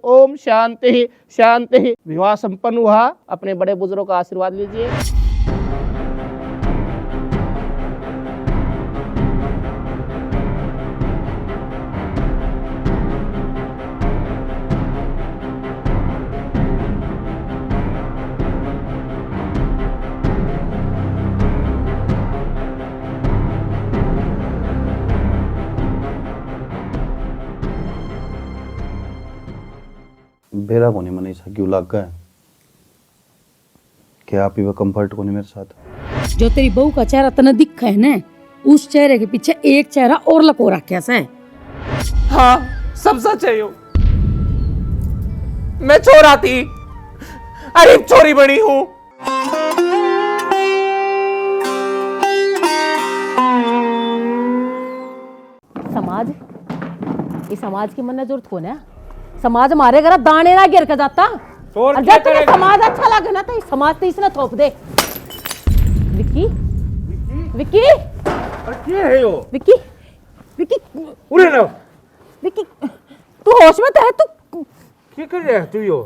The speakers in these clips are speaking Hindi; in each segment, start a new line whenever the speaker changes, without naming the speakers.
ओम शांति शांति। विवाह संपन्न हुआ। अपने बड़े बुजुर्गों का आशीर्वाद लीजिए।
बेरा कोनी मनी सा क्यों लग गया? क्या आप ही कंफर्ट कोनी मेरे साथ?
जो तेरी बहू का चेहरा तना दिखा है ना, उस चेहरे के पीछे एक चेहरा और लको रखा है।
हाँ, सब सच है यो। मैं चोरा थी, अरे चोरी बनी हूं।
समाज, ये समाज की मन जरूरत कौन है? समाज हमारे घर दाने ना गिर के जाता। और जब तुझे समाज अच्छा लगे ना तो समाज तो इसने थोप दे। विक्की, विक्की,
क्या है यो?
विक्की, विक्की,
उरे ना।
विक्की, तू होश में तो है? तू
क्या कर रहा है तू यो?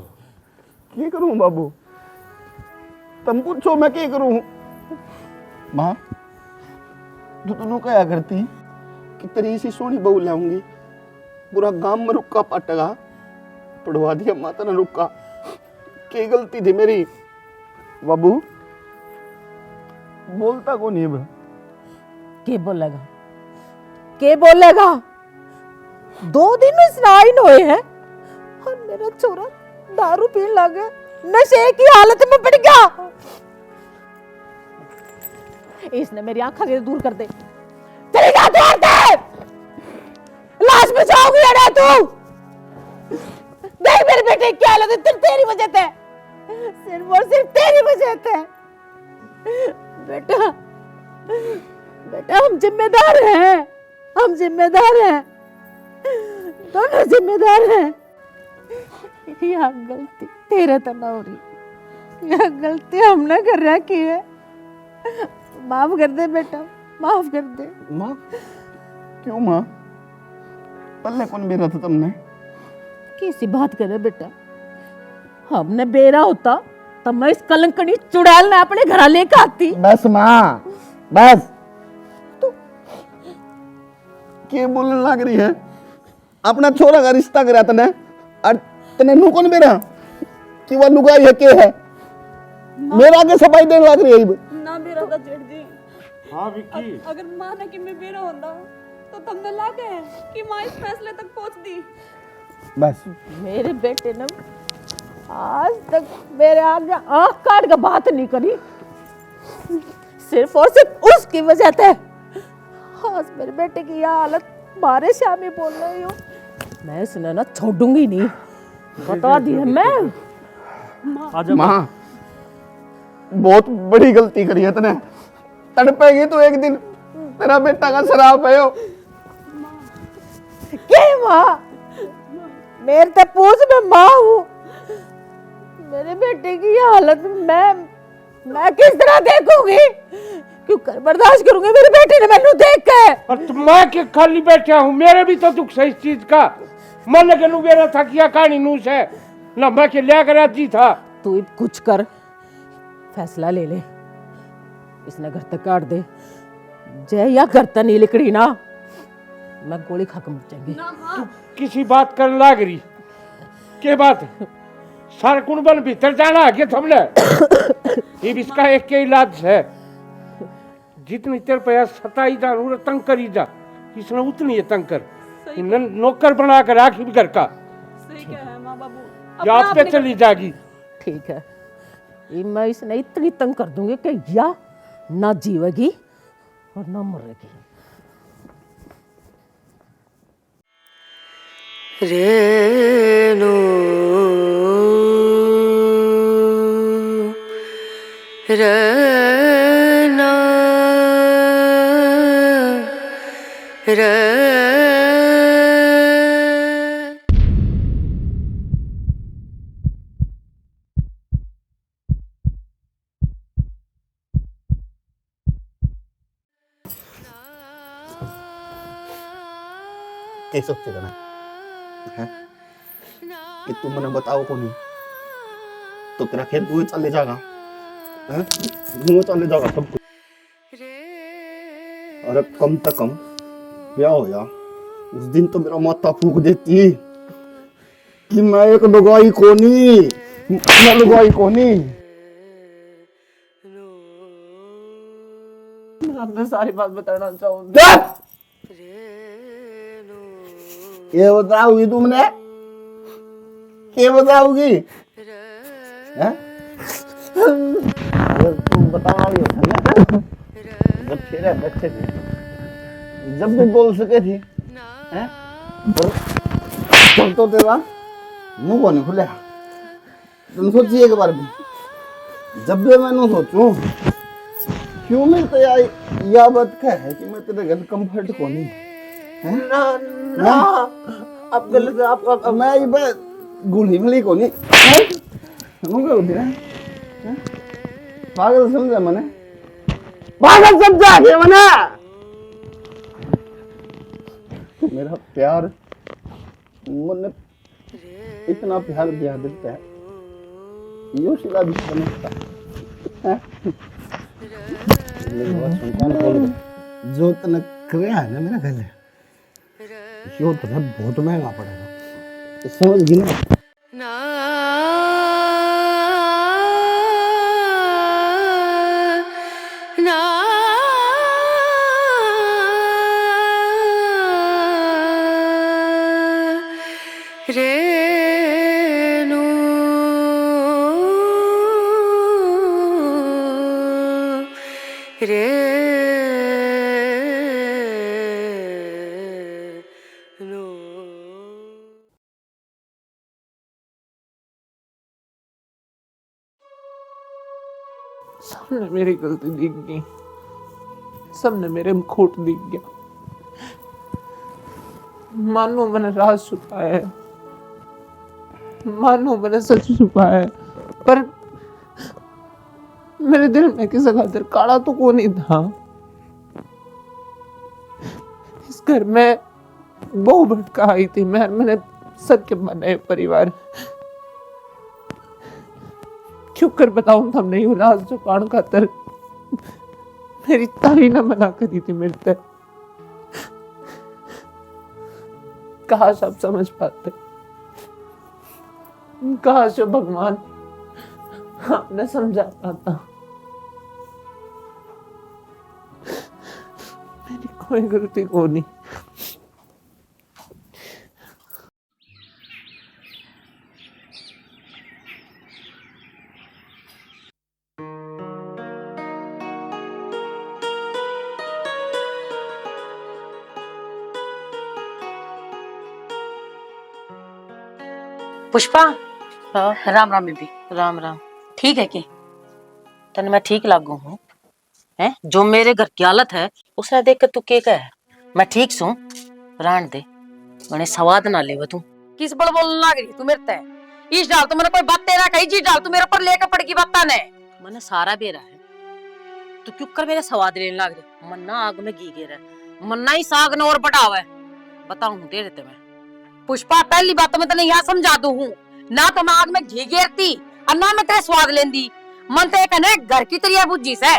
क्या करूं बाबू? तुम पूछो मैं क्या करूं? माँ, तू दोनों क्या करती कि तेरी सी सोनी बहू लाऊंगी, पूरा गांव में रुक्का पटेगा, पढ़वा दिया माता ने रुक्का। क्या गलती थी मेरी? बाबू बोलता कौन है?
के बोलेगा? के बोलेगा? 2 दिन में स्नाइन हुए हैं और मेरा छोरा दारू पीने लगे, नशे की हालत में पड़ गया। इसने मेरी आंखें से दूर कर दे। चली जा द्वार दे, लाश बचाओगी अरे तू। देख मेरे बेटे क्या हालत है, तेरी वजह से, सिर्फ और सिर्फ तेरी वजह से। बेटा, बेटा हम जिम्मेदार हैं, हम जिम्मेदार हैं, दोनों जिम्मेदार हैं। यह गलती तेरे तो ना हो रही, यह गलती हमने कर रखी है। माफ कर दे बेटा, माफ कर दे।
माँ क्यों? माँ पल्ले कौन बेरा था तुमने?
किसी बात करे बेटा, हमने बेरा होता तब मैं इस कलंकनी चुड़ैल ने अपने घर लेकर आती।
बस माँ, बस। क्या बोलने लग रही है? अपना छोरा का रिश्ता करा तने और तने नु कौन बेरा कि वो लुगाई है के है? मेरा के सफाई देने लग रही है
ना बेरा दा जेठ जी।
हाँ विक्की।
अगर मां ने कि मैं बेरा होंदा तो तुमने लाके है कि मां इस फैसले तक पहुंच दी।
बस।
मेरे बेटे ने आज तक मेरे आगे आंख काट के बात नहीं करी, सिर्फ और सिर्फ उसकी वजह से। आज मेरे बेटे की यह हालत मारे श्यामी बोल रही हो। मैं इसने ना छोड़ूंगी नहीं, बता दी है मैं।
माँ बहुत बड़ी गलती करी है तने। तड़पेगी तो एक दिन, तेरा बेटा का शराब है।
क्या माँ? मेरे तो पूछ में माँ हूँ। मेरे बेटे की ये हालत मैं किस तरह देखूंगी? क्यों कर बर्दाश्त करूंगी मेरे बेटे ने मैंने देख के?
और तुम मैं के खाली बैठा हूँ, मेरे भी तो दुख है इस चीज का। मन के नु बेरा था किया कहानी नूस है ना, मैं के लिया कर जी था।
तू कुछ कर, फैसला ले ले, इसने घर तक काट दे। जय या घर तक नहीं लिकड़ी ना, मैं गोली खा के मर जाएंगी।
तू किसी बात कर लाग रही के बात? सारे कुंबल भीतर जाना है तुमने? ये इसका एक के इलाज है, जितनी तेरे पे सताई जा तंग करी जा, इसने उतनी है तंग कर। नौकर बना कर राखी भी घर का।
सही क्या है मां बाबू,
या आप पे चली जाएगी।
ठीक है, मैं इसने इतनी तंग कर दूंगी कि या ना जीवेगी और ना मरेगी।
रेणु रना
कैसे सोचेगा ना? कि तू मैंने बताओ को नहीं तो तेरा खेत धुए चले जाएगा, धुए चले जाएगा सब कुछ। अरे कम से कम क्या हो या उस दिन तो मेरा माथा फूक देती कि मैं एक लुगाई कोनी, मैं लुगाई कोनी।
मैं आपने सारी बात बताना चाहूँ।
ये बताओगी तुमने, क्या बताओगी? हैं? तुम बताना भी होता है जब तेरे बच्चे थे, जब भी बोल सके थी, हैं? तो तेरा मुंह को नहीं खुले। तुम सोचिए एक बार भी, जब भी मैं सोचूं क्यों मैं तो या बात क्या है कि मैं तेरे घर कंफर्ट को नहीं है
ना ना आप गलत आप
मैं ये बात गुली मिली को नहीं मुझे होती है पागल समझा मैंने, पागल समझा के मैंने। मेरा प्यार मैंने इतना प्यार दिया देता है यो शिला भी समझता है। मेरी बात सुन, कौन बोल रहा? जो तने करे है ना मेरा घर यो तो बहुत महंगा पड़ेगा, तो समझ गई ना?
ना ना रेणु
सबने मेरी गलती दिख गई, सबने मेरे में खोट दिख गया। मानो मैंने राज छुपाया है, मानो मैंने सच छुपाया है, पर मेरे दिल में किसी खातिर काला तो को नहीं था। इस घर में बहू भटका आई थी, मैंने सबके बनाए परिवार। क्यों कर बताऊं तब नहीं उलास जो कान खातर मेरी ताई ना मना करी थी मेरे तक। काश आप समझ पाते, काश भगवान आपने समझा पाता। मेरी कोई गलती को नहीं।
पुष्पा राम राम बेबी, राम राम। ठीक है कि तने मैं ठीक लागू हूँ हैं? जो मेरे घर की हालत है उसने देख के तू के कह मैं ठीक सू रान दे मैंने सवाद ना ले तू किस बड़ बोलने लग रही तू मेरे ते इस डाल तो मैंने कोई बात तेरा कही चीज डाल तू मेरे ऊपर लेकर पड़ की बात ने मैंने सारा बेरा है तू क्यों कर मेरे सवाद लेने लग रही मन्ना आग में घी गिर मन्ना ही साग न और बढ़ावा है बताऊं दे देते मैं पुष्पा पहली बात तो मैं तेने यहाँ समझा दू हूँ ना तो मैं आग में घी गिरती और ना मैं तेरे स्वाद लेंदी मन तो कहने घर की तरिया बुझी से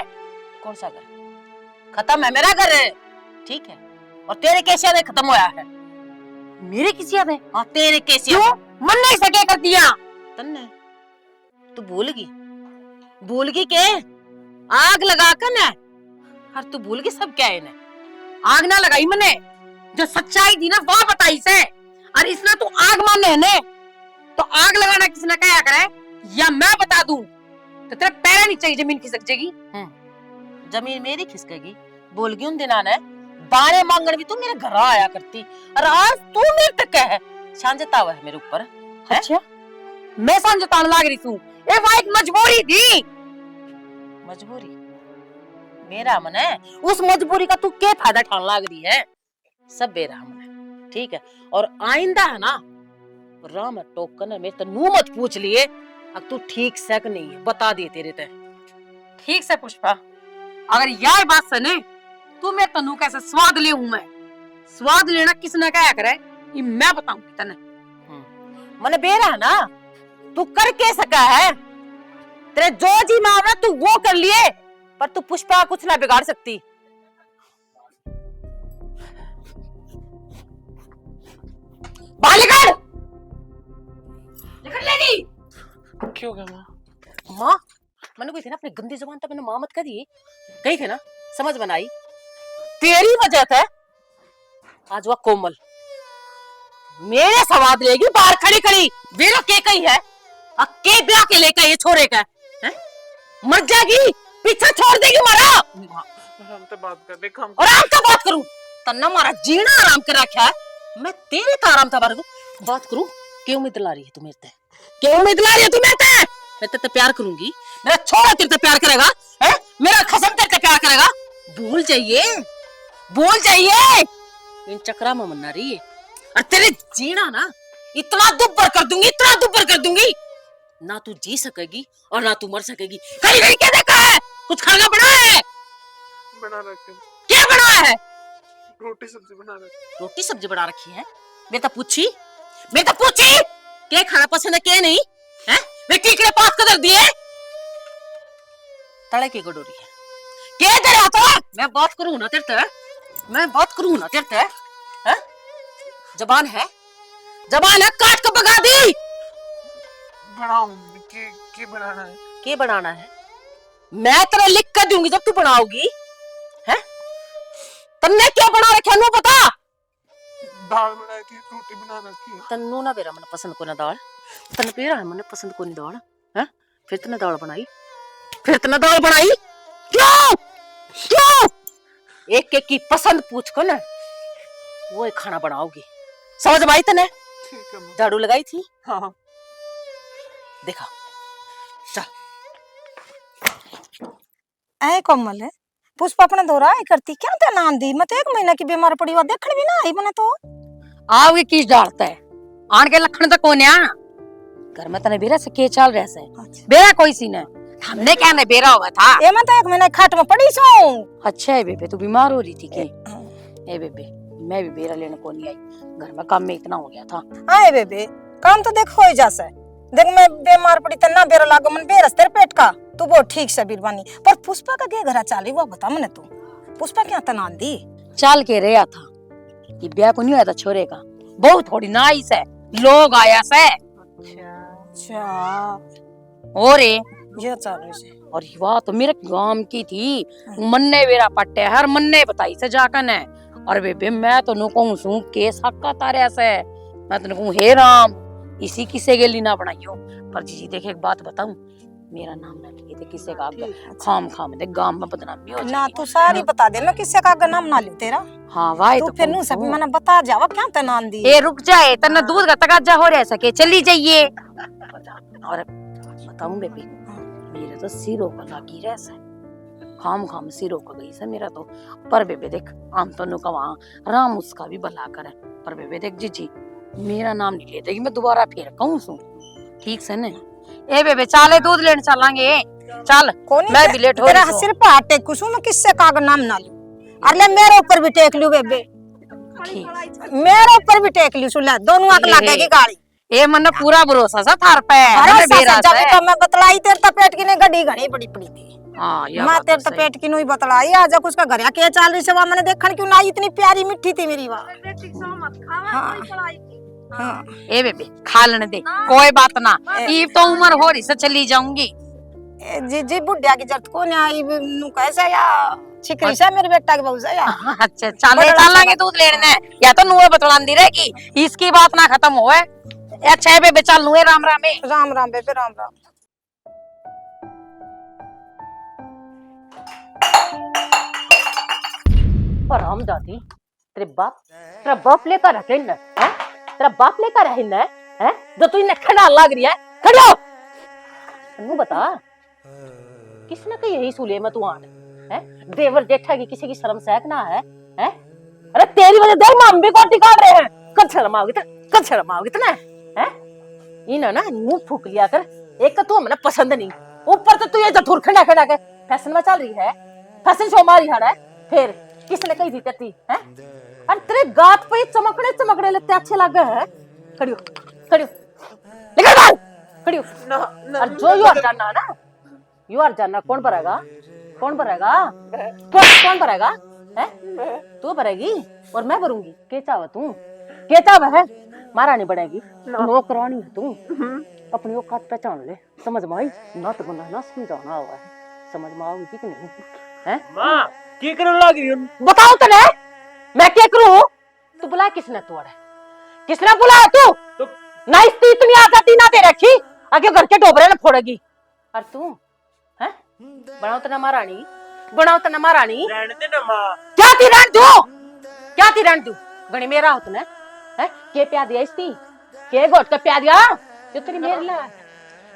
कौन सा घर खत्म है मेरा घर ठीक है और तेरे कैसे यादें खत्म होया है मेरे किसी यादें हाँ तेरे कैसे मन नहीं सके कर दिया तन्ने तू भूल गई के आग लगा कर ना और तू भूल गई सब क्या है इन्हें आग ना लगाई मैंने जो सच्चाई थी ना वह बताई से और इसने तू आग माने ने तो आग लगाना किसने कहा करे या मैं बता दूं तो तेरे पैर नहीं चाहिए जमीन खिसक जाएगी जमीन मेरी खिसकेगी बोल गई उन दिना ने दाने मांगने भी तू मेरे घर आया करती और आज तू मेरे तक है सांझता हुआ है मेरे ऊपर अच्छा मैं सांझता लाग रही हूं ये वो एक मजबूरी थी मजबूरी मेरा मन है उस मजबूरी का तू क्या फायदा उठाने लाग रही है सब बेरा मन है ठीक है और आइंदा है ना राम टोकन में तो नू मत पूछ लिए अब तू ठीक से नहीं है बता दिए तेरे ते ठीक से पुष्पा अगर यह बात सुने तू मैं तनु कैसे स्वाद ले हूं मैं स्वाद लेना किसने क्या करे ये मैं बताऊंगी तने मैंने बेरा है ना, तू कर के सका है, तेरे जो जी मामला तू वो कर लिए, पर तू पुष्पा कुछ ना बिगाड़ सकती। बाहर निकल, निकल लेगी।
क्यों गया माँ?
माँ मैंने कोई थी ना अपनी गंदी जुबान तक मैंने माँ मत कर दी, गई थी ना, समझ बनाई, तेरी वजह से आज वह कोमल मेरे सवाद लेगी बाहर खड़ी खड़ी, वेरो के कही है, अके ब्याह के लेकर ये छोरे का है, मर जाएगी, पीछा छोड़ देगी मारा।
हम तो बात कर देख, हम
और आराम से बात करूं, तन्ना मारा जीना आराम कर रखा है, मैं तेरे का आराम था बात करूं। क्यों उम्मीद ला रही है तू मेरे से, क्यों उम्मीद ला रही है तू मेरे से? मैं तेरे प्यार करूंगी, मेरा छोरा तेरे से प्यार करेगा, है मेरा खसम तेरे से प्यार करेगा, भूल जाइए, भूल जाइए, इन चक्रा में मना रही है, और तेरे जीना ना इतना दुब्बर कर दूंगी, इतना दुब्बर कर दूंगी, ना तू जी सकेगी और ना तू मर सकेगी। कहीं नहीं क्या देखा है, कुछ खाना बना है,
बना रखे,
क्या बना है?
रोटी सब्जी बना रखी।
रोटी सब्जी बना रखी है, मैं तो पूछी क्या खाना पसंद है क्या नहीं है, वे कीकड़े पास कर दिए, तड़े की गडोरी है, क्या दे रहा था? मैं बात करूं ना तेरे से, मैं बात करूं ना तेरे से, हैं? जबान है काट के भगा दी।
बनाऊंगी, के बनाना है?
क्या बनाना है? मैं तेरा लिख कर दूंगी जब तू बनाओगी, है? तन्ने क्या बना रखा है पता?
दाल बनाई थी, रोटी बना रखी है।
तन्नू ना बेरा मन पसंद को ना दाल, तन पेरा मन पसंद को नहीं दाल, है? फिर तने दाल बनाई, क्यों क्यों? एक एक की पसंद पूछ कर ना वो एक खाना बनाओगी, समझ में आई तने?
ठीक है माँ।
झाड़ू लगाई थी?
हाँ
देखा, चल
ऐ कोमल है पुष्पा अपने दौरा आई करती क्या ते नाम दी, मैं तो 1 महीना की बीमार पड़ी हुआ देखने भी ना आई मैंने तो।
आओगे किस डालता है, आन के लखन तो कौन है घर में, तने बेरा से के चल रहा से, बेरा कोई सी ने, हमने क्या ने बेरा हुआ था,
ए मैं तो 1 महीना खाट में पड़ी सो।
अच्छा है बेबे, तू बीमार हो रही थी के? ए बेबे मैं भी बेरा लेने को नहीं आई, घर में काम में इतना हो गया था।
आए बेबे काम तो देख हो ही जासे, देख मैं बीमार पड़ी त ना बेरा लागो मन बेरस तेरे पेट का, तू वो ठीक से बीरबानी, पर पुष्पा का के घरा चाली वो बता मने तू, पुष्पा क्या तनान दी?
चल के रहा था, ये ब्याह को नहीं आया था छोरे का, बहुत थोड़ी नाइस है, लोग आया से,
अच्छा
और
ये चल रही से,
और युवा तो मेरे गांव की थी, मन्ने बेरा पट्टे हर मन्ने बताई से जाकर ने, और बेबे मैं तो नु कहूं सू के सक्का तारे से, मैं तो कहूं हे राम इसी किसे के लिए ना बनाइयो, पर जी देख एक बात बताऊं, मेरा नाम ना लिए थे किसे का खाम दे गांव में बदनामी हो
ना तू सारी बता दे ना किसे का नाम ना लियो तेरा।
हाँ वाई
तू
तो
फिर नु सब मैंने बता जावा क्या तनान दी।
ए रुक जाए तना दूध का तकाजा हो रहा सके चली जाइए, और बताऊं बेबी मेरे तो सिरों का लागी रह से, खाम सिरों का गई से मेरा तो, पर बेबे देख आम तो नु कवा राम उसका भी भला करे, पर बेबे देख जी मेरा नाम नहीं लेते कि मैं दोबारा फिर कहूं सू, ठीक से ने? ए बेबे चाले दूध लेने चलांगे, चल मैं भी लेट हो
तेरा
रही
सिर पे आटे कुछ मैं किससे का नाम ना लूं, अरे मेरे ऊपर भी टेक लियो बेबे, मेरे ऊपर भी टेक लियो, सुन ले दोनों आंख लगेगी गाड़ी।
ए मन पूरा भरोसा सा थार पे,
अरे जब तो मैं बतलाई तेरे तो पेट की ने गड्डी घड़ी बड़ी पड़ी थी,
हां या
मैं तेरे तो पेट की नु ही बतलाई, आजा कुछ का घर के चाल रही से वा मैंने देखन क्यों ना इतनी प्यारी मिठी थी मेरी वा।
हाँ। ए बेबे खा लेने दे कोई बात ना, ई तो उम्र हो रही से चली जाऊंगी,
जी बुढ़िया की जरूरत को ना आई नु कैसे या छिकरी से मेरे बेटा के बहू से या।
अच्छा चलेंगे दूध लेने, या तो नुए बतलांदी रहेगी, इसकी बात ना खत्म होए। अच्छा है बेबे चल नुए राम
राम बेबे राम।
पर हम जाती तेरा बाप लेकर रखे न, हैं? तेरा बाप लेकर रहे न, हैं? जो तू इन्हें खड़ा लग रही है, खड़ो। तन्नू बता, किसने कही यही सूले में तू आन, हैं? देवर जेठा की किसी की शर्म सहक ना है, हैं? अरे तेरी वजह देख हम भी कोटी काट रहे हैं, कब शर्म आओगी तना, हैं? इन्हें ना मुंह फूक लिया कर, एक तो हमें पसंद नहीं, ऊपर तो तू ये जथुर खड़ा के फैशन में चल रही है, फैशन शो मारी हड़ा है, फिर किसने कही थी तेरी, हैं? अरे तेरे गात पे चमकड़े लगते अच्छे लगे हैं, खड़ियो निकल बाहर खड़ी हो और जो यू आर जानना है ना, यू आर जानना कौन भरेगा, कौन भरेगा, कौन भरेगा है? तू भरेगी और मैं भरूंगी। के चाव तू, के चाव है? महारानी बनेगी, नौकरानी है तू। अपनी औकात पहचान ले, समझ में आई? ना तो बना ना समझाना हुआ है, समझ में आओगी कि नहीं है?
माँ की करने लग रही हो?
बताओ तो ने, मैं क्या करूं? तू बुलाया किसने? तू अड़े किसने बुलाया? तू ना इसकी इतनी आजादी ना दे रखी, आगे घर के डोबरे ने फोड़ेगी। और तू है बनाओ तो ना महारानी, बनाओ तो ना महारानी।
रहने दे ना माँ।
क्या थी रहन दू, क्या थी रहन दू? गणी मेरा होता ना है, के प्या दिया इसकी, के गोट का प्या दिया जो तेरी मेरे ला,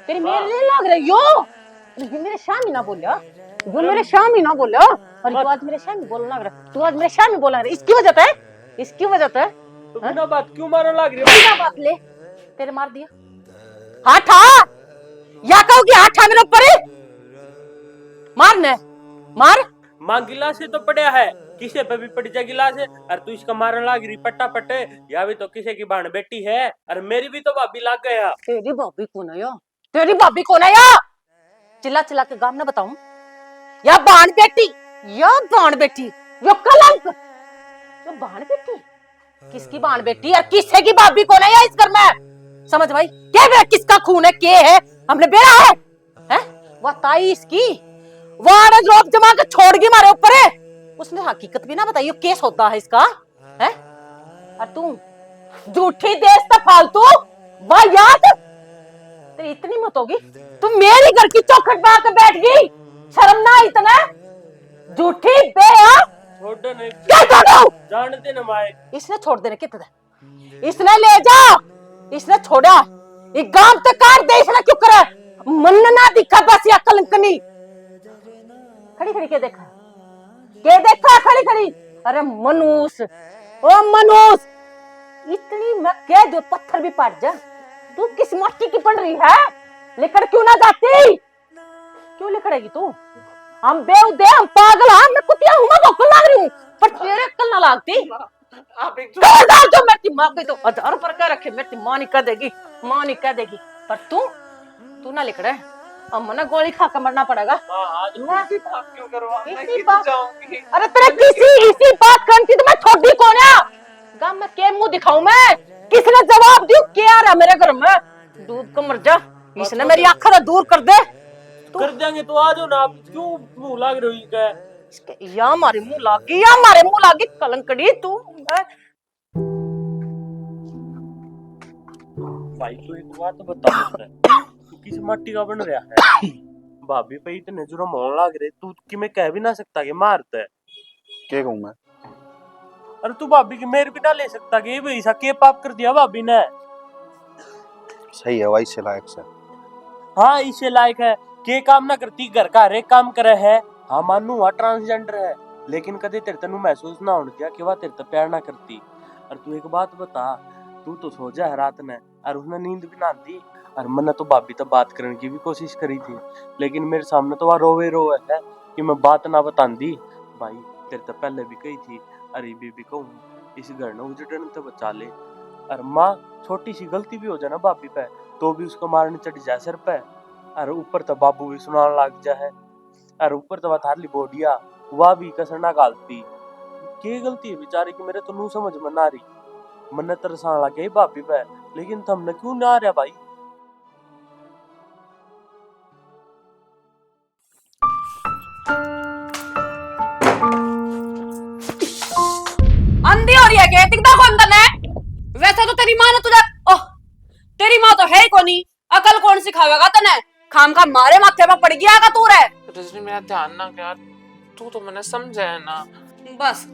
तेरी मेरे लिए लग रही हो। ये मेरे शामी ना बोलियो, वो मेरे शामी ना बोलियो। और तू आज मेरे शामी बोलना लग रहा, तू आज मेरे शामी बोलना रहा, इसकी वजह है, इसकी वजह है।
तो बिना बात क्यों मारने लग रही हो?
बिना बात ले तेरे मार दिया। हाथ आ या कहोगी हाथ आ मेरे ऊपर, मारने मार।
माँ गिलास से तो पड़ा है, किसे पे भी पड़ जाए गिलास है, और तू इसका मारने लग रही पट्टा पट्टे। या भी तो किसी की बहन बेटी है, और मेरी भी तो भाभी लग गया।
तेरी भाभी कौन है या, तेरी भाभी कौन है या? चिल्ला चिल्ला के गाम ना बताऊं या बहन बेटी, या बहन बेटी, यो कलंक, यो बहन बेटी। किसकी बहन बेटी और किससे की भाभी कौन है या इस घर में? समझ भाई क्या बेटा, किसका खून है, के है? हमने बेड़ा है वह ताई इसकी, वह रोब जमा के छोड़ गई मारे ऊपर है। उसने हकीकत भी ना बताई, केस होता है इसका है। और तू झूठी देश का फालतू, वाह याद तेरी इतनी मत होगी, तू मेरी घर की चौखट बना के बैठ गई, शर्म ना इतना? झूठी बेया,
छोड़ दो नहीं,
क्या छोड़ो?
जान दे ना माए।
इसने छोड़ देने कितना, इसने ले जा, इसने छोड़ा, ये गांव तक काट दे, इसने क्यों करा? मन ना दिखा बस या कलंकनी। खड़ी खड़ी के देखा, के देखा खड़ी खड़ी? अरे मनूस, ओ मनूस, इतनी मैं कह दो पत्थर भी पाट जा। तू किस मट्टी की बन रही है? लिखड़ क्यों ना जाती? क्यों लिखड़ेगी तू? हम बेउदे, हम पागल, मैं कुतिया हूँ, मैं भौंकने लग रही हूँ, पर तेरे अक्ल ना लागती। जो मेरी माँ को तो 1000 पर क्या रखे, मेरी माँ नहीं कह देगी, माँ नहीं कह देगी। पर तू ना लिख रहे, अब मना गोली खा कर मरना पड़ेगा।
क्यों करवा?
इसी बात, अरे तेरे इसी बात करती तो मैं छोड़ी कौन है? गाँव में के मुंह दिखाऊं मैं? किसने जवाब दियो? क्या रहा मेरे घर में? डूब कर मर जा, इसने मेरी आंखों दूर कर दे।
कर देंगे तो आ जाओ ना, आप क्यों मुंह लाग रही हो?
या हमारे मुंह लागी, या हमारे मुंह लागी कलंकड़ी तू।
भाई को एक बात बता, तू किस मट्टी का बन रहा है? भाभी पे इतने जुर्म होने लग रहे, तू कि मैं कह भी ना सकता कि मारता है।
क्या कहूं मैं?
अरे तू भाभी की मेर भी ना ले सकता कि भाई सा के पाप कर दिया भाभी ने।
सही है, वही से लायक से।
हाँ इसे लायक है, के काम ना करती, घर का हर एक काम करे है। हाँ मानू वह ट्रांसजेंडर है, लेकिन कदे तेरे तेनू महसूस ना होने दिया कि वह तेरे ते प्यार ना करती। और तू एक बात बता, तू तो सो जा है रात में और उसने नींद भी ना आती। और मैंने तो भाभी तो बात करने की भी कोशिश करी थी, लेकिन मेरे सामने तो वह रोवे है कि मैं बात ना बतांदी। भाई तेरे तो पहले भी कही थी, अरे बीबी कहूँ इस घर ने उजड़ने तो बचा ले। और माँ छोटी सी गलती भी हो जाए ना भाभी पे, तो भी उसको मारने चढ़ जाए सिर पे। और ऊपर तो बाबू भी सुनाने लग जाए, और ऊपर तो थारली बोडिया वह भी कसरना गालती। क्या गलती है बेचारे की, मेरे तो नू समझ में ना रही। मन तरसान लग गई भाभी पे, लेकिन तुमने क्यों ना आ रहा भाई?
अंधी हो रही है क्या? दिखता कौन तने? वैसे तो तेरी माँ ने तुझे, ओह तेरी माँ तो है ही कोनी, अकल कौन सिखावेगा तने? खाम खा मारे माथे में पड़ गया का तू रे।
रजनी मेरा ध्यान ना गया, तू तो मैंने समझा है ना।
बस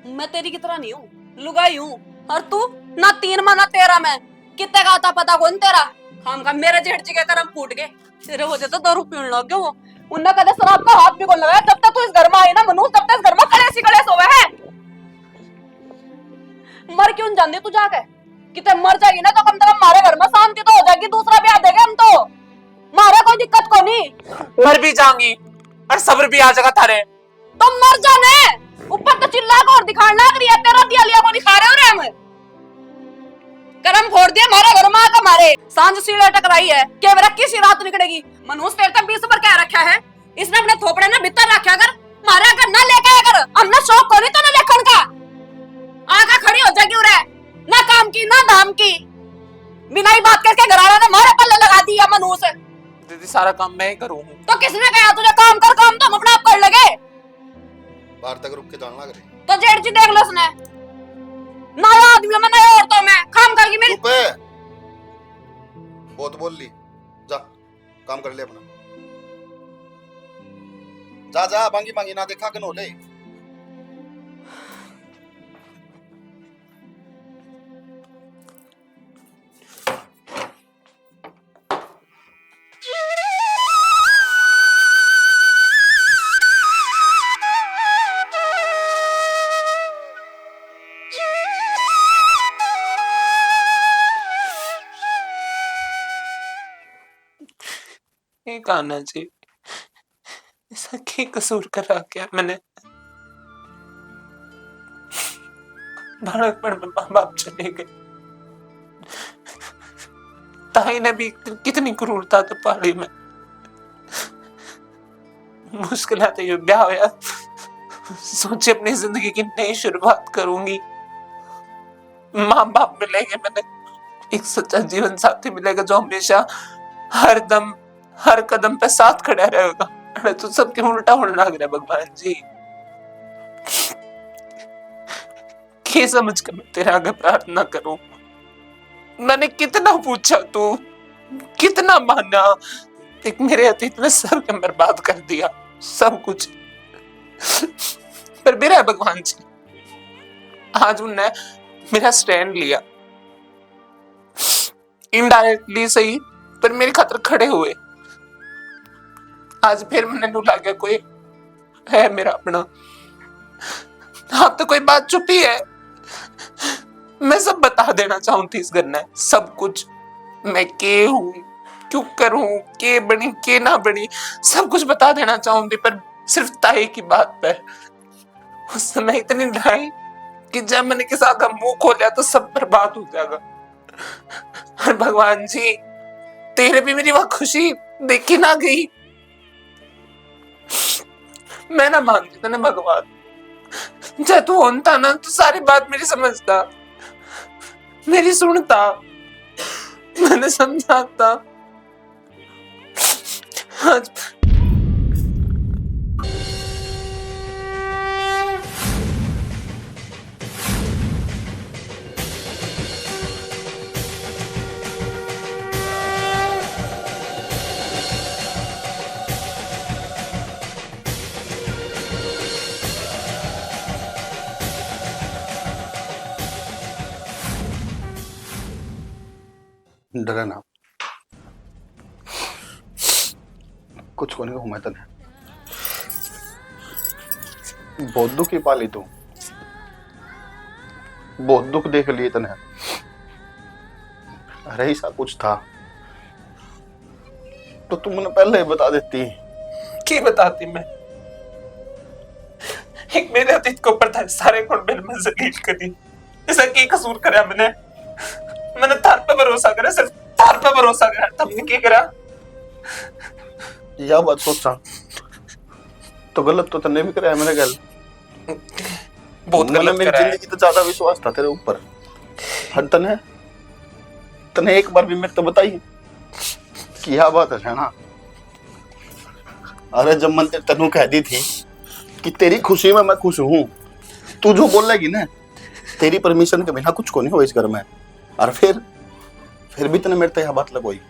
मैं तेरी की तरह नहीं हूँ, लुगाई हूँ, और तू ना 3 माह ना 13 में कितने का आता पता कौन तेरा? खाम खा मेरे जेठ जी के करम फूट गए, तेरे वजह तो दारू पीने लग गए। वो उन्हें कदे शराब का हाथ भी कौन लगाया? जब तक तू इस घर में आई ना मनु, तब तक इस घर में कलेसी कलेस होवे है। मर क्यों जाती तू जाके? कितने मर जाएगी ना तो कम से कम हमारे घर में शांति तो हो जाएगी, दूसरा ब्याह देंगे हम तो, मारे कोई दिक्कत को नहीं।
मर भी जाऊंगी और सब्र भी आ जाएगा थारे।
तो मर जाने, ऊपर तो चिल्ला को और दिखाने लग रही है, तेरा दिया लिया को दिखा रहे हो रे हमें। कर्म फोड़ दिया मारे घर मां का मारे सांझ सीढ़े टकराई है के मेरा किसी रात निकलेगी मनुष्य तेरे तक 20 पर क्या रखा है इसने अपने थोपड़े ना भीतर रखा कर मारे अगर ना लेके आया कर हमने शौक को नहीं तो ना लेखन का आका खड़ी हो जाएगी उरे ना काम की ना दाम की बिना ही बात करके घरवाला ने मारे पल्ले लगा दिया मनुष्य
दीदी सारा काम मैं ही करूँ
तो किसने कहा तुझे काम कर काम तो हम अपने आप कर लगे
बाहर तक रुक के जान लग रही
तो जेठ जी देख लो उसने ना आदमी में ना औरतों में काम करके मेरी
चुप है बहुत बोल ली जा काम कर ले अपना जा जा मांगी मांगी ना देखा कनो ले
एक आना जी ऐसा क्या कसूर करा क्या मैंने बालकपन में माँ बाप चले गए ताई ने भी कितनी क्रूरता तो पाली में मुश्किल तो ये ब्याह होया सोचे अपनी जिंदगी की नई शुरुआत करूंगी माँ बाप मिलेंगे मैंने एक सच्चा जीवन साथी मिलेगा जो हमेशा हर दम हर कदम पे साथ खड़ा रहेगा अरे तो सबके उल्टा होने लग रहा है भगवान जी क्या समझ कर मैं तेरे आगे प्रार्थना करूं मैंने कितना पूछा तू कितना माना एक मेरे अतीत में सब के बर्बाद कर दिया सब कुछ पर मेरा भगवान जी आज उनने मेरा स्टैंड लिया इनडायरेक्टली सही पर मेरे खातिर खड़े हुए आज फिर मैंने ढूंढा गया कोई है मेरा अपना अब तो कोई बात छुपी है मैं सब बता देना चाहती इस घर ने सब कुछ मैं के हूं क्यों करूं के बनी के ना बनी सब कुछ बता देना चाहती पर सिर्फ ताई की बात पे उस समय इतनी डराई कि जब मैंने किसी का मुंह खोला तो सब बर्बाद हो जाएगा और भगवान जी तेरे भी मेरी वह खुशी देखी ना गई मैं ना मानती तेने भगवान जब तू होता ना तो सारी बात मेरी समझता मेरी सुनता मैंने समझाता आज
डरे ना कुछ को नहीं हूं मैं तने बहुत दुख ही पाली तू बहुत दुख देख लिए तने अरे ऐसा कुछ था तो तुम मुझे पहले ही बता देती
क्या बताती मैं एक मेरे अतीत को ऊपर था सारे गुण मेरे में जलील कर दी ऐसा क्या कसूर करा मैंने तार पे भरोसा करा सिर्फ तार पे भरोसा करा तुमने क्या करा
यह बात सोचा तो गलत तो तने भी करा है मेरे गल
बहुत गलत
मेरी
करा है
जिंदगी तो ज्यादा विश्वास था तेरे ऊपर हर तने एक बार भी मेरे तो बताई कि यह बात है ना अरे जब मन तनु कह दी थी कि तेरी खुशी में मैं खुश हूं तू जो बोलेगी ना तेरी परमिशन के बिना कुछ को नहीं हो इस घर में और फिर भी तने मेरे तो यह बात लगवाई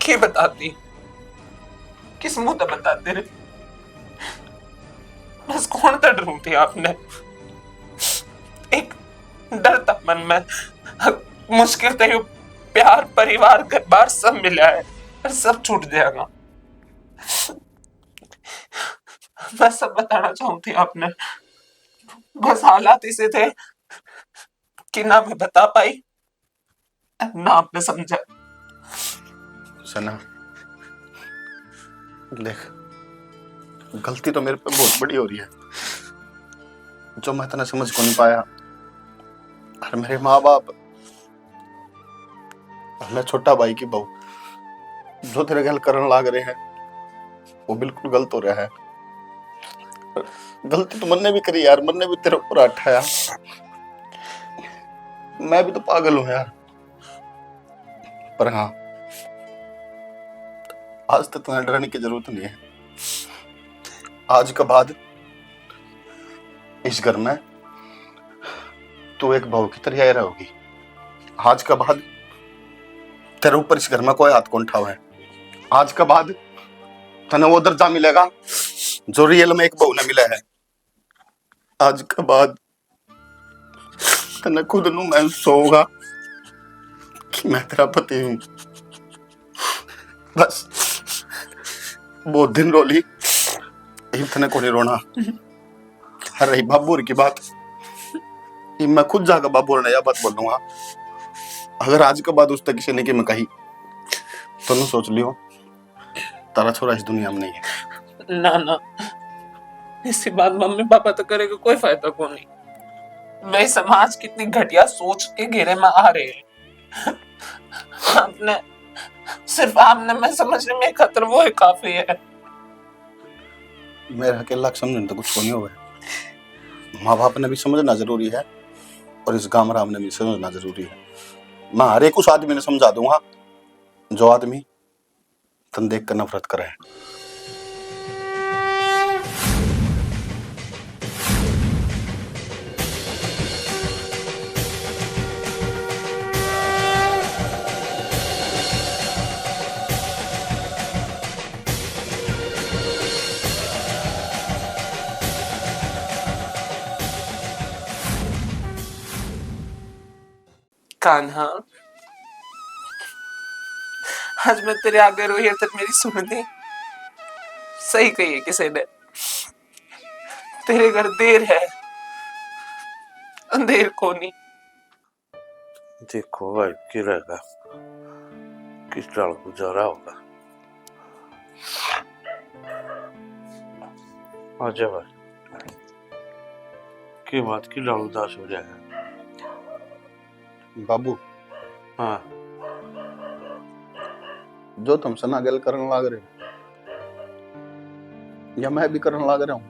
क्या बताती किस मुंह तक बताते रे बस कौन सा डरू थी आपने एक डर था मन में मुश्किल थे प्यार परिवार घर बार सब मिला है पर सब छूट जाएगा मैं सब बताना चाहती आपने बस हालात इसे थे कि ना मैं बता पाई ना आपने समझा
सना देख गलती तो मेरे पे बहुत बड़ी हो रही है जो मैं तने समझ को नहीं पाया और मेरे माँ बाप मैं छोटा भाई की बहू, जो तेरे गल करन लाग रहे हैं वो बिल्कुल गलत हो रहा है। गलती तो मन्ने भी करी यार, मन्ने भी तेरे ऊपर उठाया। मैं भी तो पागल हूं यार। पर हाँ, आज तक तुम्हें डरने की जरूरत नहीं है। आज के बाद इस घर में तू एक बहू की तरह रहोगी। आज के बाद तेरे ऊपर इस घर में कोई हाथ कौन उठावे। आज के बाद तने वो दर्जा मिलेगा जो रियल में एक बहू ने मिला है। आज के बाद तने खुद नू महसूस होगा कि मैं तेरा पति हूं। बस बहुत दिन रोली, इतने को नहीं रोना। हर रही बाबूर की बात, ये मैं खुद जाकर बाबूर ने यह बात बोलूंगा। अगर आज के बाद उसने किसी ने की मैं कही तो न सोच लियो तारा छोरा इस दुनिया में नहीं है।
ना ना, इसी बात मम्मी पापा तो करेगा कोई फायदा को नहीं। वे समाज कितनी घटिया सोच के घेरे में आ रहे हैं। आपने सिर्फ आपने मैं समझने में खतर वो है काफी है।
मेरा अकेला समझने तो कुछ नहीं हुआ। माँ बाप ने भी समझना जरूरी है और इस गांव राम ने भी समझना जरूरी है। मैं हर एक उस आदमी ने समझा दूंगा जो आदमी तन देख कर नफरत करे।
कान्हा, आज मैं तेरे आगे रोई तक मेरी सुन दी। सही कही है किसी ने, तेरे घर देर है अंधेर को नहीं।
देखो भाई की रहेगा, किस डाल गुजारा होगा। आजा भाई, की बात की डाल उदास हो जाएगा।
बाबू,
हाँ,
जो तुम सना गल करने लाग रहे हो या मैं भी करने लाग रहा हूं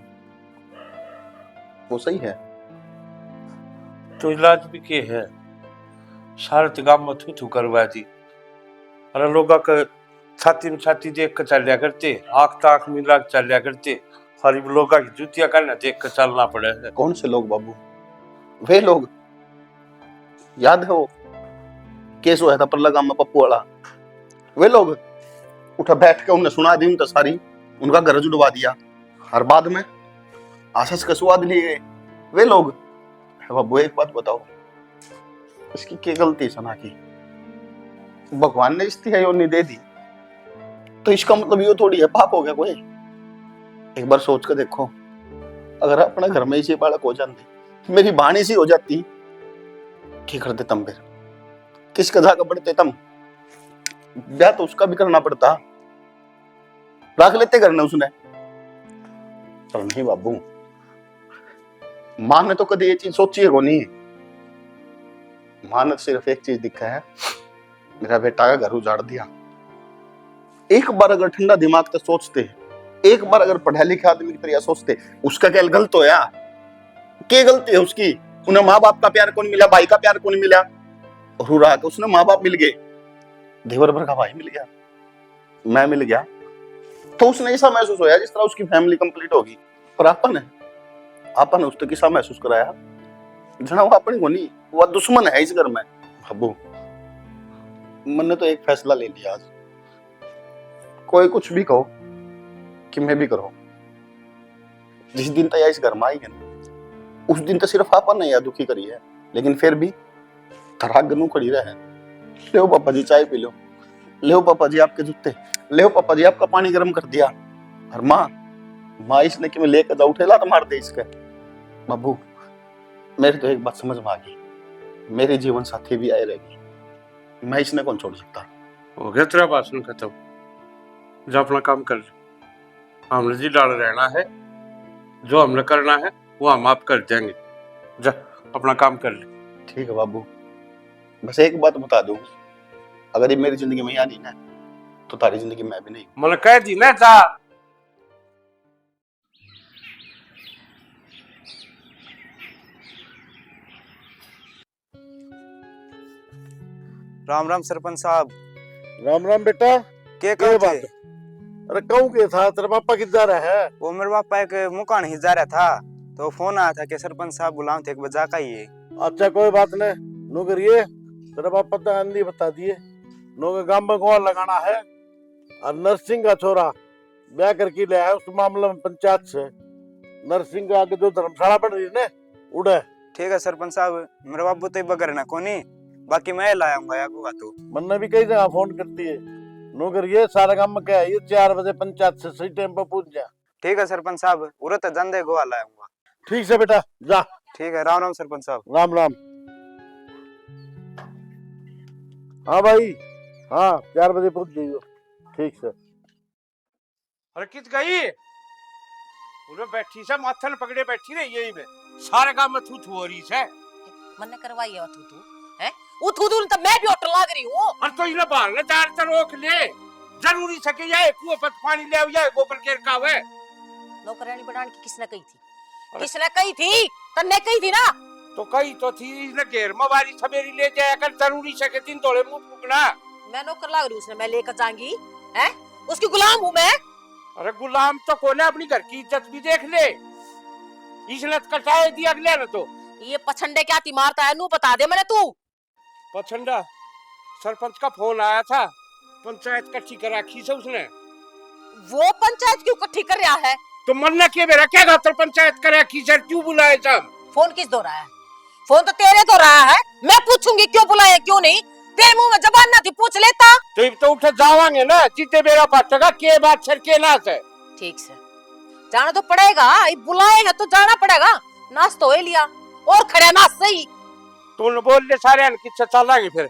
वो सही है।
तो इलाज भी के है। सारे तिगाम में थू करवा दी। अरे लोग छाती में छाती देख कर चलिया करते, आंख ताक मिला कर चलिया करते। हरी लोग की जुतियां करना देख कर चलना पड़े है।
कौन से लोग बाबू? वे लोग याद है वो केस हुआ था पर लगा में पप्पू वाला। वे लोग उठा बैठ के उन्हें सुना दी उनका सारी, उनका घर जुड़वा दिया और बाद में आशीष का स्वाद लिए गए वे लोग। बाबू एक बात बताओ, इसकी क्या गलती सना की? भगवान ने इसकी योनि दे दी तो इसका मतलब ये थोड़ी है पाप हो गया कोई। एक बार सोच कर देखो, अगर अपने घर में इसी बालक हो जाते, मेरी बाणी सी हो जाती, क्या करते तम? फिर किसका जाकर पड़ते तम? ब्याह तो उसका भी करना पड़ता, रख लेते घर ने उसने। पर नहीं बाबू, मां ने तो कभी ये चीज सोची है को नहीं। मां ने सिर्फ एक चीज दिखा है, मेरा बेटा का घर उजाड़ दिया। एक बार अगर ठंडा दिमाग से सोचते, एक बार अगर पढ़े लिखे आदमी की तरह सोचते, उसका क्या गलत हो या? क्या गलती है उसकी? उन्हें माँ बाप का प्यार कौन मिला, भाई का प्यार कौन मिला? और रहा कि उसने माँ बाप मिल गए, देवर भर का भाई मिल गया, मैं मिल गया, तो उसने ऐसा महसूस होया जिस तरह उसकी फैमिली कंप्लीट होगी। पर आपन उस तक ऐसा महसूस कराया जना वो अपनी को नहीं, वो दुश्मन है इस घर में। बाबू, मैंने तो एक फैसला ले लिया आज, कोई कुछ भी कहो कि मैं भी करो। जिस दिन तक इस घर में आई है उस दिन तो सिर्फ आपन ने या दुखी करी है, लेकिन फिर भी थराक गनू खड़ी रहे। ले पापा जी चाय पी लो, ले पापा जी आपके जूते, ले पापा जी आपका पानी गर्म कर दिया। और माँ इसने कि मैं लेकर जाऊँ ठेला तो मार दे इसके। बाबू, मेरी तो एक बात समझ में आ गई, मेरे जीवन साथी भी आए रहेगी, मैं इसने कौन छोड़ सकता।
हो गया तेरा भाषण खत्म, जा अपना काम कर ले। हमने जी डाल रहना है, जो हमने करना है वो हम आप कर देंगे। जा अपना काम कर ले।
ठीक है बाबू, बस एक बात बता दूं, अगर ये मेरी जिंदगी में यहाँ नहीं ना तो तारी जिंदगी में भी नहीं।
मन कह दी ना जा।
राम राम सरपंच साहब।
राम राम बेटा।
के
क्या
बात
बात है? अरे कहूँ के था तेरा पापा किधर जा रहा है?
वो मेरे पापा एक मुकान ही जा रहा था तो फोन आया था कि सरपंच साहब बुलाओ थे एक बजा का ही है।
अच्छा कोई बात नहीं, नो करिए तेरा पापा तो आंधी बता दिए। नो के गांव में गोवा लगाना है और नरसिंह का छोरा ब्याह करके ले आया, उस मामले में पंचायत से नरसिंह का आगे जो धर्मशाला बन रही है ना उड़े।
ठीक है सरपंच साहब, मेरे बाबू तो बगर ना कोनी, बाकी मैं लाऊंगा या को तो।
मन्ने भी कई जगह फोन करती है। नो करिए सारा काम में क्या है, ये 4 बजे पंचायत से सही टाइम पर पहुंच जा।
ठीक है सरपंच साहब, उरत जंदे गोवा लाऊंगा।
ठीक से बेटा जा।
ठीक है, राम राम सरपंच साहब।
राम राम। हाँ भाई, हाँ 4 बजे पहुंच जाइयो। ठीक से।
अरे कित गई उन्हें बैठी से माथन पकड़े बैठी रही यही में सारे काम में थू हो रही है।
मैंने करवाई है तू है वो थू तो मैं भी होटल लाग रही हूँ।
और तो इन्हें बाहर ले दार तो रोक ले, जरूरी सके ये कुआं पर पानी ले आओ ये गोबर केर का है।
नौकरानी बनाने की किसने कही थी? किसने कही थी? तन्ने कही थी ना।
तो कही तो थी इसने घेर मवारी सवेरी ले जाया कर, जरूरी सके दिन तोड़े मुंह फूकना।
मैं नौकर लाग रही हूँ, उसने मैं लेकर जाऊंगी हैं? उसकी गुलाम हूँ मैं।
अरे गुलाम तो कोने, अपनी घर की इज्जत भी देख ले। इसने कटाए दिया अगले ने तो
ये पछंडे क्या ती मारता है नू बता दे मैंने। तू
पछंडा सरपंच का फोन आया था, पंचायत इकट्ठी करा रखी से उसने।
वो पंचायत क्यों इकट्ठी कर रहा है?
तो मन ने मेरा क्या खातर पंचायत करा रखी सर, क्यों बुलाए सब?
फोन किस दो रहा है? फोन तो तेरे तो रहा है। मैं पूछूंगी क्यों बुलाए क्यों नहीं। तेरे मुंह में जबान ना थी, पूछ लेता।
तो उठ जावांगे ना, जितने मेरा बाटगा के बात सर के ना से।
ठीक से जाना तो पड़ेगा, बुलाएगा तो जाना पड़ेगा। नाश तो लिया और खड़े नाश सही।
तूने बोल ले सारे किससे चलाएंगे फिर।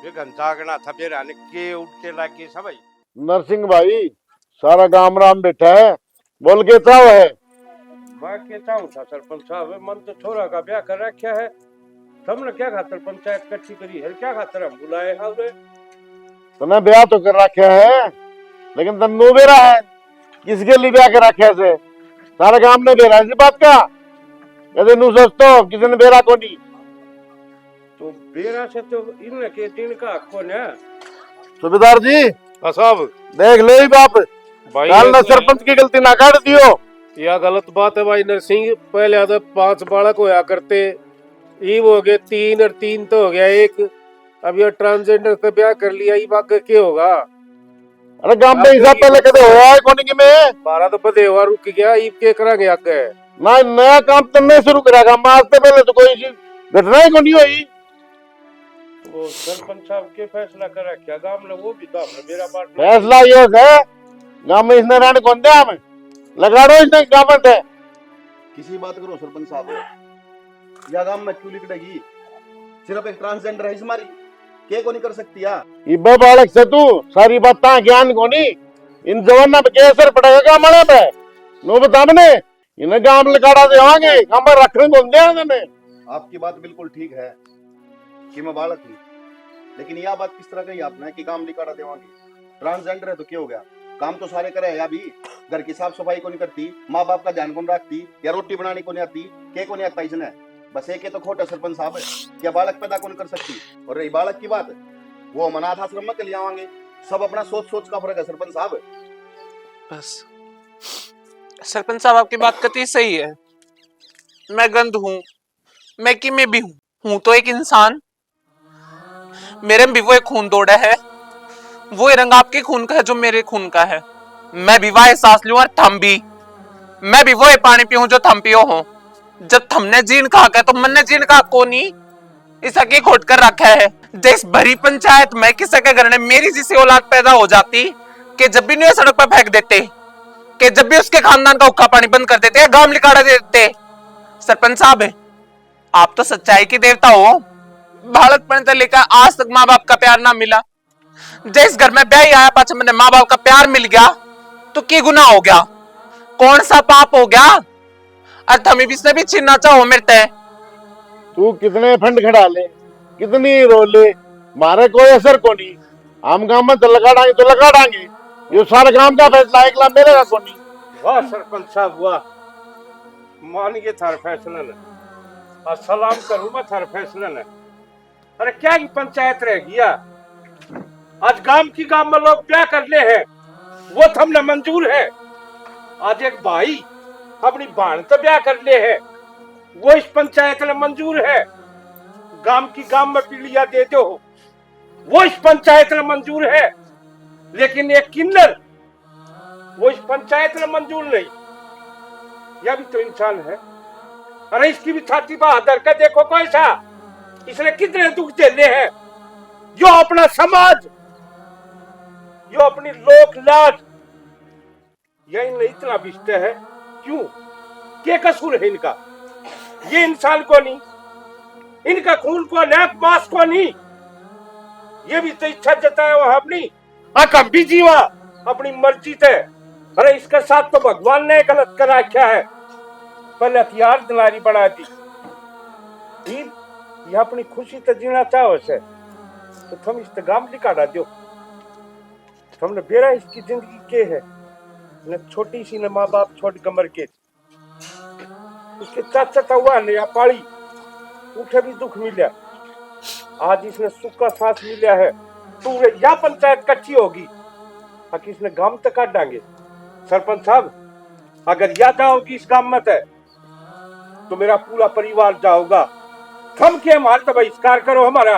जागना था मेरा ने के उठ के लागे सब।
नरसिंह भाई सारा गांव राम बैठा है, बोल के था है।
मैं कहता हूँ था सरपंच साहब, मन तो छोरा का ब्याह कर रखा है, हमने क्या खातर पंचायत इकट्ठी करी है, क्या खातर हम बुलाए हैं?
तने ब्याह तो कर रखा है लेकिन तन नो बेरा है, किसके लिए ब्याह कर रखा है? सारे गांव ने बेरा इस बात का, यदि नू सोचतो किसी ने बेरा को नहीं।
तो बेरा से तो इनने के दिन का कौन है?
सूबेदार जी
साहब
देख ले ही बाप, काल ना सरपंच की गलती ना काट दियो।
यह गलत बात है भाई नरसिंह, पहले आधा 5 बालक होया करते, ईव हो गए 3 और 3 तो हो गया 1। अब ये ट्रांसजेंडर से ब्याह कर लिया, ये बात क्या होगा?
अरे गांव में हिसाब पहले कदे होया है कोनी की में
12 तो बदे हुआ रुक गया, ईव के करांगे आगे
ना नया काम तन्ने शुरू करेगा। आज से पहले तो कोई घटना ही कोनी हुई।
वो सरपंच साहब के फैसला कर रखा गांव ने, वो भी तो हमने मेरा बात
फैसला ये है गांव में इसने रहने कौन दिया हमें, लगा दो इसने गांव में।
किसी बात करो सरपंच साहब, या गांव में क्यों लिखड़ेगी? सिर्फ एक ट्रांसजेंडर है हमारी, के को नहीं कर सकती या?
इब्बे बालक से तू सारी बातें ज्ञान कोनी, इन जवाना पे क्या असर पड़ेगा गांव में पे? नो बता मने इन्हें गांव लगाड़ा दे होंगे, गांव में रखने कौन दिया इन्हें?
आपकी बात बिल्कुल ठीक है कि मैं बालक हूँ, लेकिन यह बात किस तरह कही आपने कि काम निकाला देवांगे? ट्रांसजेंडर है तो क्या हो गया? काम तो सारे करे है, अभी घर की साफ सफाई को नहीं करती, माँ बाप का ध्यान कौन रखती, या रोटी बनानी को नहीं आती, के को नहीं आता इसने? बस एक तो खोटा सरपंच साहब है, क्या बालक पैदा कौन कर सकती? और रही बालक की बात, वो हम अनाथ आश्रम में ले आवांगे, सब अपना सोच सोच का फर्क है सरपंच साहब।
बस सरपंच साहब आपकी बात कतई सही है। मैं गंद हूँ, मैं कि मैं भी हूँ तो एक इंसान, मेरे में भी वो एक खून दौड़ा है, वो रंग आपके खून का है जो मेरे खून का है। मैं भी वाह सांस लूं और थम भी, मैं भी वो पानी पीऊं जो थम पियो हो। जब थमने जीन का हक है तो मन ने जीन का हक को नहीं इसा के खोट कर रखा है। देश भरी पंचायत में किसी के घर में मेरी जैसी औलाद पैदा हो जाती कि जब भी नहीं सड़क पर फेंक देते, कि जब भी उसके खानदान का हुक्का पानी बंद कर देते, गांव लिकाड़ा दे देते। सरपंच साहब आप तो सच्चाई के देवता हो, बालकपन से लेकर आज तक माँ बाप का प्यार ना मिला। जिस घर में ब्याह आया पाछे मैंने माँ बाप का प्यार मिल गया तो क्या गुनाह हो गया, कौन सा पाप हो गया? और थमी बिस्ने भी छीनना चाहो मेरे ते।
तू कितने फंड खड़ा ले, कितनी रो ले, मारे कोई असर को नहीं। हम गांव में तो लगा डांगे। ये सारे गांव का फैसला एकला मेरे का को नहीं।
वाह सरपंच साहब वाह, मान गए थार फैसला ने, और सलाम करूं मैं थार फैसला ने। अरे क्या की पंचायत रह गया, आज गांव में लोग क्या कर ले हैं वो थमने मंजूर है। आज एक भाई अपनी बहन तो ब्याह कर ले है, वो इस पंचायत में मंजूर है। गांव में पीलिया दे दो, वो इस पंचायत में मंजूर है। लेकिन एक किन्नर वो इस पंचायत में मंजूर नहीं। यह भी तो इंसान है। अरे इसकी भी छाती पर हाथ धरकर देखो कैसा, इसने कितने दुख झेले हैं। जो अपना समाज, जो अपनी लोक लाज, यह इन्हें इतना बिस्ते है क्यों? क्या कसूर है इनका? ये इंसान को नहीं, इनका खून को नैप मांस को नहीं। ये भी तो इच्छा जताए वो अपनी, हम भी जीवा अपनी मर्जी से। अरे इसके साथ तो भगवान ने गलत कर रखा है, पहले हथियार दिलारी बना दी। ये अपनी खुशी से जीना चाहो से तो तुम इस गांव निकाला दो। तुमने बेरा इसकी जिंदगी के है न, छोटी सी न माँ बाप छोड़ कमर के। इसके चाचा हुआ ने या पाड़ी उठे भी दुख मिला। आज इसने सुख का सांस मिला है, पूरे या पंचायत कच्ची होगी, ताकि इसने गांव तक काट डांगे। सरपंच साहब, अगर या जाओगी इस गांव में तो मेरा पूरा परिवार जाओगा। थम के हमारे तो बहिष्कार करो हमारा,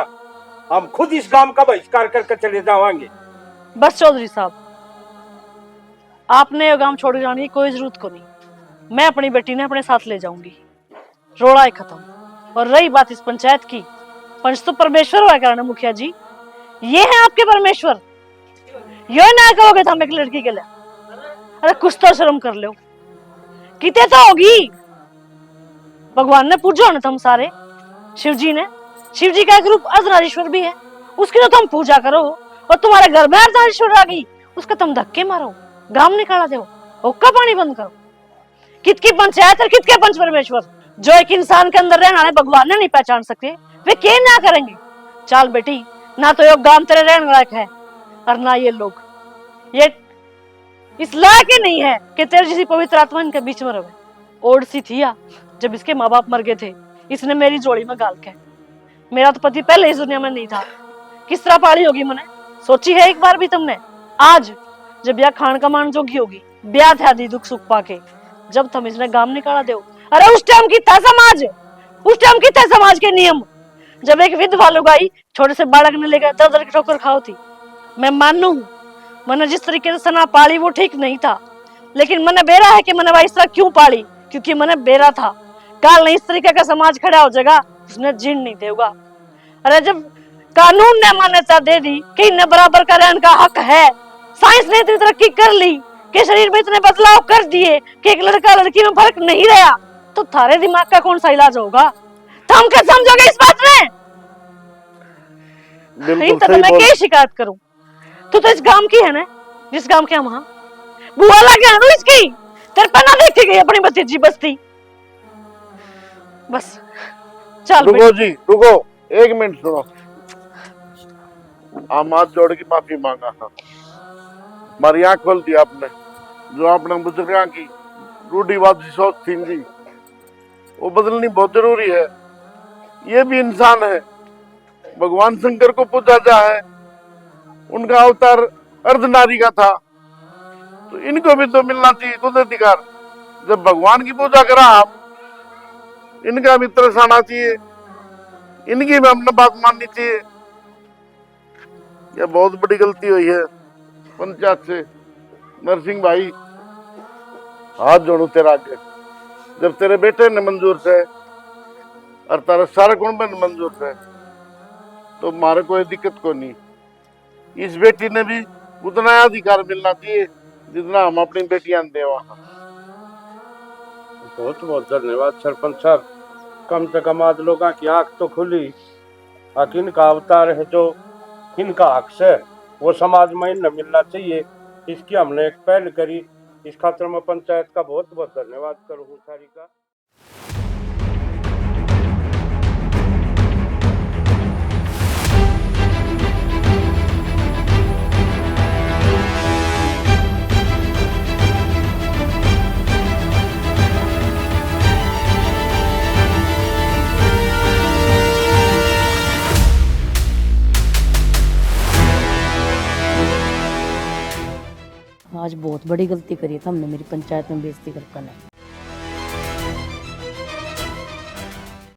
हम खुद इस गांव का बहिष्कार करके चले जावांगे।
बस चौधरी साहब, आपने ये गांव छोड़ जाने की कोई जरूरत को नहीं। मैं अपनी बेटी ने अपने साथ ले जाऊंगी, रोड़ा है खत्म। और रही बात इस पंचायत की, पंच तो परमेश्वर हुआ करना मुखिया जी, ये है आपके परमेश्वर। यो ना कहोगे तो हम एक लड़की के लिए, अरे कुछ तो शर्म कर लो, कितने तो होगी। भगवान ने पूजा ना तुम सारे, शिव जी ने, शिव जी का एक रूप अर्धनारीश्वर भी है, उसकी तो तुम पूजा करो। और तुम्हारे घर में अर्धनारीश्वर आ गई, उसका तुम धक्के मारो, गांव निकाला दो, हुक्का पानी बंद करो। कित की पंचायत और कित के पंच परमेश्वर, जो एक इंसान के अंदर रहना है भगवान ने नहीं पहचान सकते, वे क्या ना करेंगे। चाल बेटी, ना तो ये गांव तेरे रहने लायक है और ना ये लोग ये इस लायक ही नहीं है कि तेरे जैसी पवित्र आत्मा इनके बीच में रहे। ओढ़ सी थी जब इसके माँ बाप मर गए थे, इसने मेरी जोड़ी में गाल के। मेरा तो पति पहले इस दुनिया में नहीं था, किस तरह पाली होगी मैंने सोची है एक बार भी तुमने? आज जब यह खान कमान जोगी होगी, ब्याह था दी दुख सुख पाके, जब तुम इसने गांव निकाला दो। अरे उस टाइम की था समाज, उस टाइम की था समाज के नियम, जब एक विधवा लुगाई छोटे से बालक ने लेकर दर दर की ठोकर खाओ थी। मैं मानू मैंने जिस तरीके से सना पाली वो ठीक नहीं था, लेकिन मैंने बेरा है कि मैंने भाई इस तरह क्यों पाली, क्योंकि मैंने बेरा था। काल नहीं इस तरीके का समाज खड़ा हो जाएगा, उसने जीण नहीं देगा। अरे जब कानून ने मान्यता दे दी कि इन्हें बराबर का रहने का हक है, साइंस ने इतनी तरक्की कर ली कि शरीर में इतने बदलाव कर दिए कि एक लड़का लड़की में फर्क नहीं रहा, तो थारे दिमाग का कौन सा इलाज होगा? तो हम क्या समझोगे इस बात में? तो मैं क्या शिकायत करूं? तू तो इस गांव की है ना, जिस गांव के हम हाँ बुआ लगे हैं इसकी, तेरे पर ना देखी गई अपनी भतीजी बस्ती। बस चल
रुको जी, रुको एक मिनट सुनो। आप हाथ जोड़ के माफी मांगा, हमारी आंख खोल दी आपने। जो आपने बुजुर्गों की रूढ़िवादी सोच थी जी, वो बदलनी बहुत जरूरी है। ये भी इंसान है, भगवान शंकर को पूजा जाए, उनका अवतार अर्धनारी का था, तो इनको भी तो मिलना चाहिए खुद अधिकार। जब भगवान की पूजा करा आप, इनका भी तरस आना चाहिए, इनकी भी हमने बात माननी चाहिए। यह बहुत बड़ी गलती हुई है पंचायत से। नरसिंह भाई, हाथ जोड़ू तेरा आगे। जब तेरे बेटे ने मंजूर से और तेरा सारा कुंभ ने मंजूर से, तो हमारे कोई दिक्कत को नहीं। इस बेटी ने भी उतना अधिकार मिलना चाहिए जितना हम अपनी बेटियां दे वहां।
बहुत बहुत धन्यवाद सरपंच साहब, कम से कम आज लोगों की आंख तो खुली। इनका अवतार है जो इनका हक है, वो समाज में इन्हें मिलना चाहिए। इसकी हमने एक पहल करी, इस खातिर में पंचायत का बहुत बहुत धन्यवाद करूँ सारी का।
आज बहुत बड़ी गलती करी है हमने मेरी पंचायत में बेइज्जती कर कर